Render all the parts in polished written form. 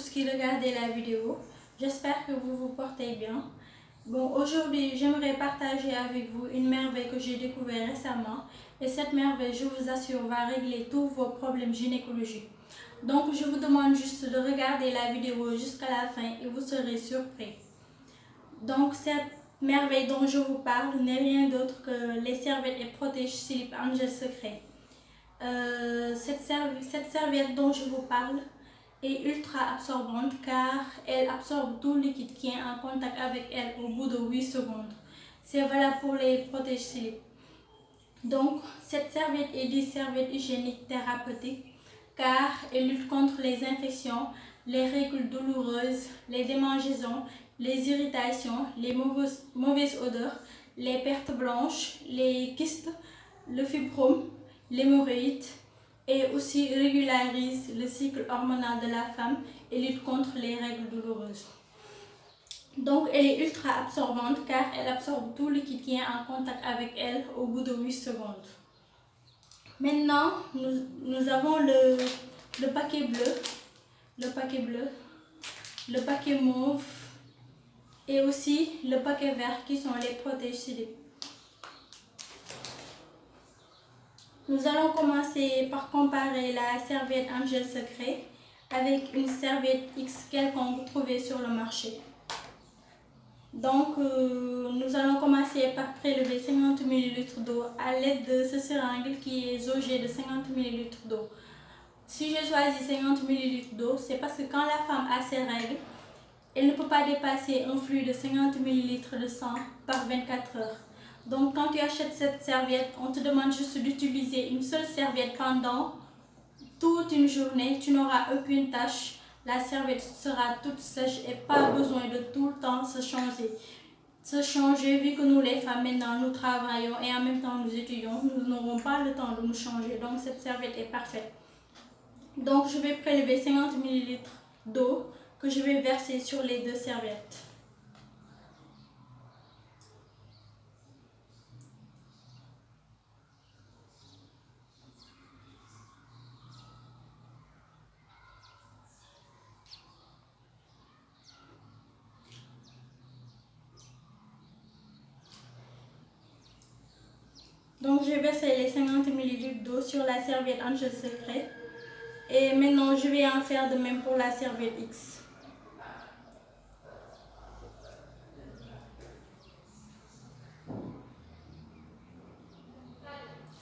tous qui regardez la vidéo. J'espère que vous vous portez bien. Bon, aujourd'hui, j'aimerais partager avec vous une merveille que j'ai découverte récemment. Et cette merveille, je vous assure, va régler tous vos problèmes gynécologiques. Donc, je vous demande juste de regarder la vidéo jusqu'à la fin et vous serez surpris. Donc, cette merveille dont je vous parle n'est rien d'autre que les serviettes et protège-slip Angel Secret. Cette serviette dont je vous parle est ultra absorbante car elle absorbe tout le liquide qui est en contact avec elle au bout de 8 secondes. C'est valable pour les protège-slip. Donc, cette serviette est une serviette hygiénique thérapeutique car elle lutte contre les infections, les règles douloureuses, les démangeaisons, les irritations, les mauvaises odeurs, les pertes blanches, les kystes, le fibrome, l'hémorroïde et aussi régularise le cycle hormonal de la femme et lutte contre les règles douloureuses. Donc, elle est ultra absorbante car elle absorbe tout le liquide qui est en contact avec elle au bout de 8 secondes. Maintenant, nous avons le paquet bleu, le paquet mauve et aussi le paquet vert qui sont les protège-slip. Nous allons commencer par comparer la serviette Angel Secret avec une serviette X quelconque trouvée sur le marché. Donc, nous allons commencer par prélever 50 ml d'eau à l'aide de ce seringue qui est jaugé de 50 ml d'eau. Si j'ai choisi 50 ml d'eau, c'est parce que quand la femme a ses règles, elle ne peut pas dépasser un flux de 50 ml de sang par 24 heures. Donc, quand tu achètes cette serviette, on te demande juste d'utiliser une seule serviette pendant toute une journée. Tu n'auras aucune tache. La serviette sera toute sèche et pas besoin de tout le temps se changer. Vu que nous les femmes maintenant nous travaillons et en même temps nous étudions, nous n'aurons pas le temps de nous changer. Donc cette serviette est parfaite. Donc je vais prélever 50 ml d'eau que je vais verser sur les deux serviettes. Donc j'ai versé les 50 ml d'eau sur la serviette Angel Secret. Et maintenant je vais en faire de même pour la serviette X.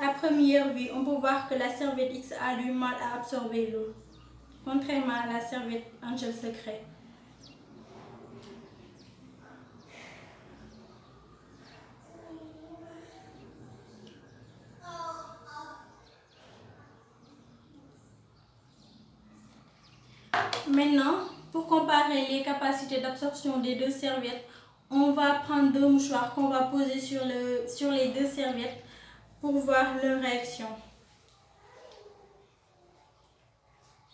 À première vue, on peut voir que la serviette X a du mal à absorber l'eau, contrairement à la serviette Angel Secret. Maintenant, pour comparer les capacités d'absorption des deux serviettes, on va prendre deux mouchoirs qu'on va poser sur les deux serviettes pour voir leur réaction.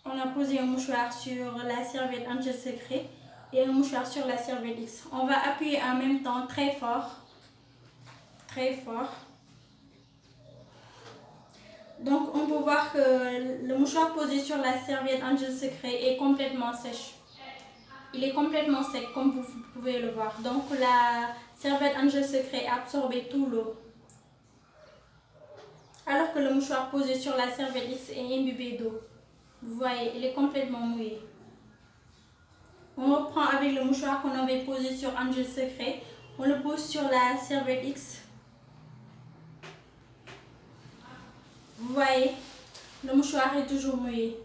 On a posé un mouchoir sur la serviette Angel Secret et un mouchoir sur la serviette X. On va appuyer en même temps très fort. Très fort. Donc on peut voir que le mouchoir posé sur la serviette Angel Secret est complètement sèche. Il est complètement sec comme vous pouvez le voir. Donc la serviette Angel Secret a absorbé tout l'eau. Alors que le mouchoir posé sur la serviette X est imbibé d'eau. Vous voyez, il est complètement mouillé. On reprend avec le mouchoir qu'on avait posé sur Angel Secret. On le pose sur la serviette X. Vous voyez, le mouchoir est toujours mouillé.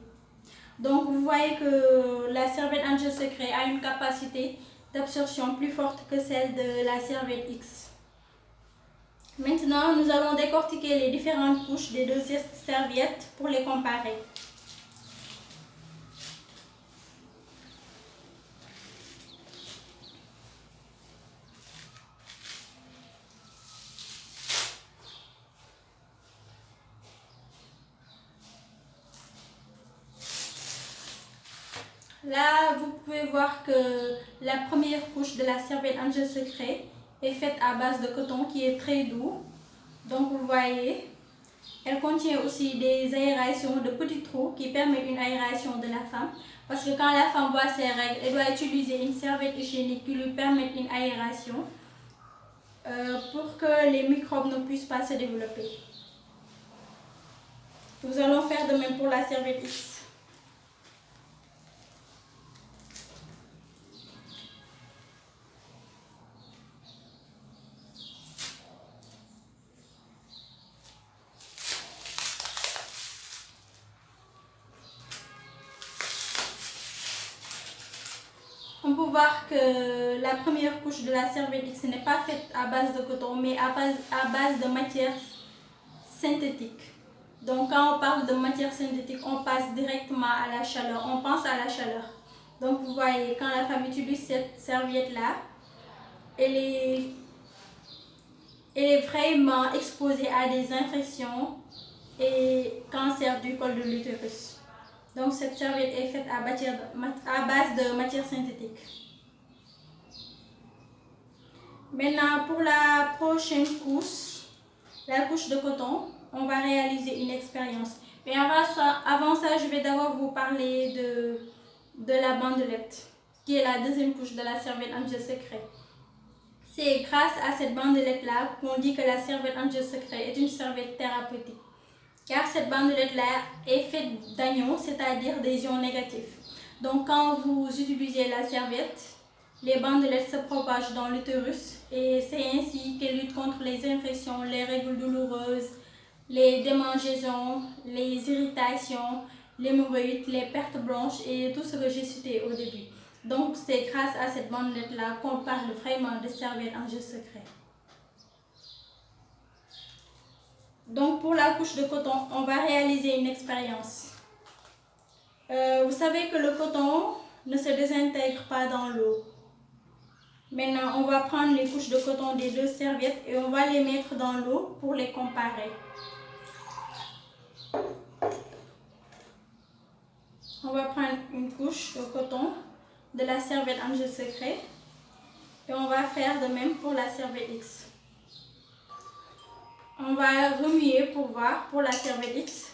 Donc vous voyez que la serviette Angel Secret a une capacité d'absorption plus forte que celle de la serviette X. Maintenant, nous allons décortiquer les différentes couches des deux serviettes pour les comparer. Là, vous pouvez voir que la première couche de la serviette Angel Secret est faite à base de coton qui est très doux. Donc, vous voyez, Elle contient aussi des aérations de petits trous qui permettent une aération de la femme. Parce que quand la femme voit ses règles, elle doit utiliser une serviette hygiénique qui lui permette une aération pour que les microbes ne puissent pas se développer. Nous allons faire de même pour la serviette X. On peut voir que la première couche de la serviette X n'est pas faite à base de coton, mais à base de matière synthétique. Donc quand on parle de matière synthétique, on passe directement à la chaleur, on pense à la chaleur. Donc vous voyez, quand la femme utilise cette serviette-là, elle est vraiment exposée à des infections et cancer du col de l'utérus. Donc cette serviette est faite à base de matière synthétique. Maintenant pour la prochaine couche, la couche de coton, on va réaliser une expérience. Mais avant ça, je vais d'abord vous parler de la bandelette, qui est la deuxième couche de la serviette Angel Secret. C'est grâce à cette bandelette-là qu'on dit que la serviette Angel Secret est une serviette thérapeutique. Car cette bandelette-là est faite d'anions, c'est-à-dire des ions négatifs. Donc quand vous utilisez la serviette, les bandelettes se propagent dans l'utérus et c'est ainsi qu'elle lutte contre les infections, les règles douloureuses, les démangeaisons, les irritations, l'hémorroïde, les pertes blanches et tout ce que j'ai cité au début. Donc c'est grâce à cette bandelette-là qu'on parle vraiment de serviette Angel Secret. Donc pour la couche de coton, on va réaliser une expérience. Vous savez que le coton ne se désintègre pas dans l'eau. Maintenant, on va prendre les couches de coton des deux serviettes et on va les mettre dans l'eau pour les comparer. On va prendre une couche de coton de la serviette Angel Secret et on va faire de même pour la serviette X. On va remuer pour voir pour la serviette X.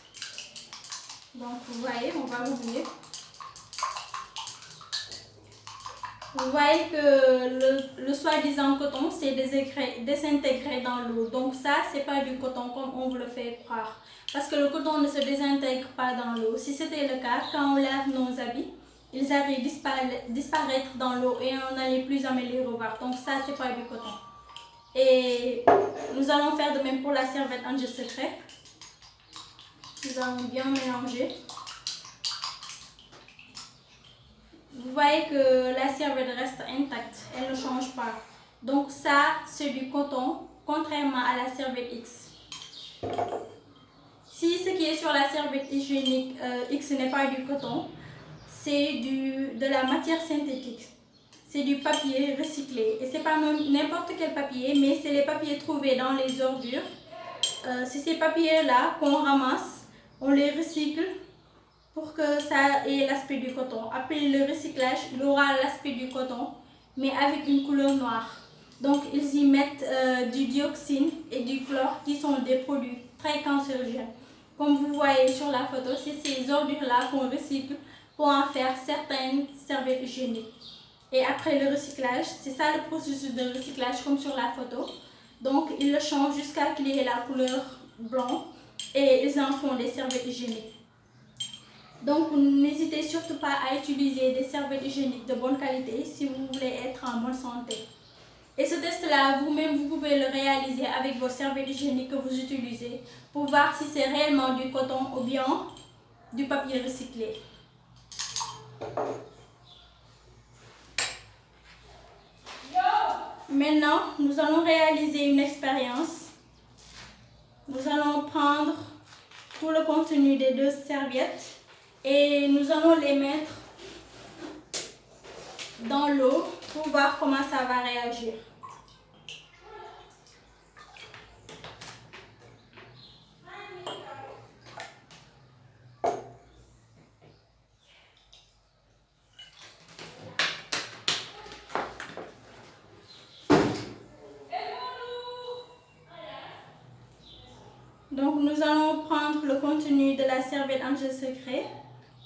Donc vous voyez, on va remuer. Vous voyez que le soi-disant coton s'est désintégré dans l'eau. Donc ça, c'est pas du coton comme on vous le fait croire. Parce que le coton ne se désintègre pas dans l'eau. Si c'était le cas, quand on lave nos habits, ils allaient disparaître dans l'eau et on n'allait plus jamais les revoir. Donc ça, c'est pas du coton. Et nous allons faire de même pour la serviette Angel Secret. Nous allons bien mélanger. Vous voyez que la serviette reste intacte, elle ne change pas. Donc ça, c'est du coton, contrairement à la serviette X. Si ce qui est sur la serviette hygiénique X n'est pas du coton, c'est de la matière synthétique. C'est du papier recyclé. Et c'est pas n'importe quel papier, mais c'est les papiers trouvés dans les ordures. C'est ces papiers-là qu'on ramasse, on les recycle pour que ça ait l'aspect du coton. Après le recyclage, il aura l'aspect du coton, mais avec une couleur noire. Donc ils y mettent du dioxine et du chlore qui sont des produits très cancérigènes. Comme vous voyez sur la photo, c'est ces ordures-là qu'on recycle pour en faire certaines serviettes hygiéniques. Et après le recyclage, c'est ça le processus de recyclage comme sur la photo. Donc ils le changent jusqu'à qu'il ait la couleur blanc et ils en font des serviettes hygiéniques. Donc n'hésitez surtout pas à utiliser des serviettes hygiéniques de bonne qualité si vous voulez être en bonne santé. Et ce test-là, vous-même, vous pouvez le réaliser avec vos serviettes hygiéniques que vous utilisez pour voir si c'est réellement du coton ou bien du papier recyclé. Maintenant, nous allons réaliser une expérience. Nous allons prendre tout le contenu des deux serviettes et nous allons les mettre dans l'eau pour voir comment ça va réagir. Donc nous allons prendre le contenu de la serviette Angel Secret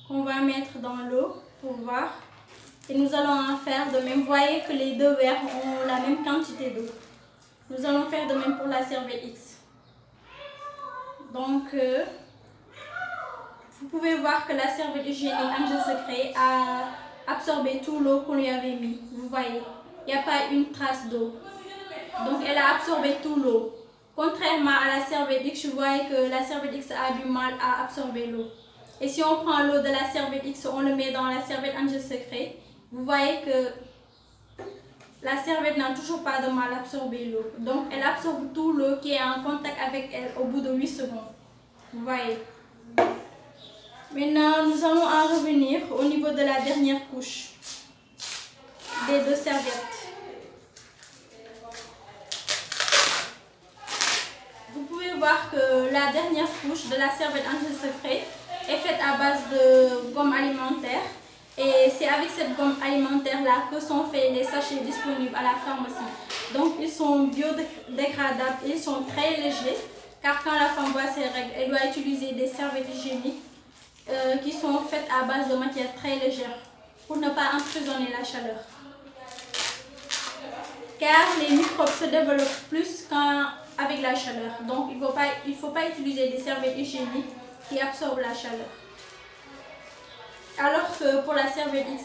qu'on va mettre dans l'eau pour voir. Et nous allons en faire de même. Vous voyez que les deux verres ont la même quantité d'eau. Nous allons faire de même pour la serviette X. Donc, vous pouvez voir que la serviette hygiénique Angel Secret a absorbé tout l'eau qu'on lui avait mis. Vous voyez, il n'y a pas une trace d'eau. Donc, elle a absorbé tout l'eau. Contrairement à la serviette X, vous voyez que la serviette X a du mal à absorber l'eau. Et si on prend l'eau de la serviette X, on le met dans la serviette Angel Secret, vous voyez que la serviette n'a toujours pas de mal à absorber l'eau. Donc, elle absorbe tout l'eau qui est en contact avec elle au bout de 8 secondes. Vous voyez. Maintenant, nous allons en revenir au niveau de la dernière couche des deux serviettes. Vous pouvez voir que la dernière couche de la serviette Angel Secret est faite à base de gomme alimentaire. Et c'est avec cette gomme alimentaire là que sont faits les sachets disponibles à la pharmacie. Donc ils sont biodégradables, ils sont très légers car quand la femme voit ses règles, elle doit utiliser des serviettes hygiéniques qui sont faites à base de matières très légères pour ne pas emprisonner la chaleur. Car les microbes se développent plus qu'avec la chaleur. Donc il ne faut pas utiliser des serviettes hygiéniques qui absorbent la chaleur. Alors que pour la serviette X,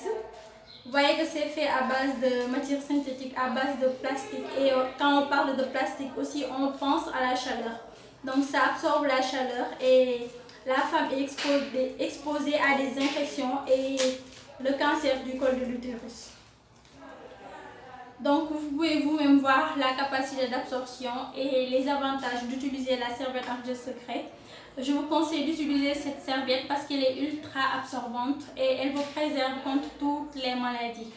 vous voyez que c'est fait à base de matière synthétique, à base de plastique. Et quand on parle de plastique aussi, on pense à la chaleur. Donc ça absorbe la chaleur et la femme est exposée à des infections et le cancer du col de l'utérus. Donc vous pouvez vous-même voir la capacité d'absorption et les avantages d'utiliser la serviette Angel Secret. Je vous conseille d'utiliser cette serviette parce qu'elle est ultra absorbante et elle vous préserve contre toutes les maladies.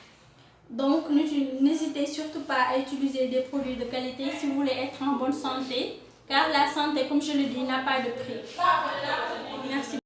Donc n'hésitez surtout pas à utiliser des produits de qualité si vous voulez être en bonne santé, car la santé, comme je le dis, n'a pas de prix. Merci.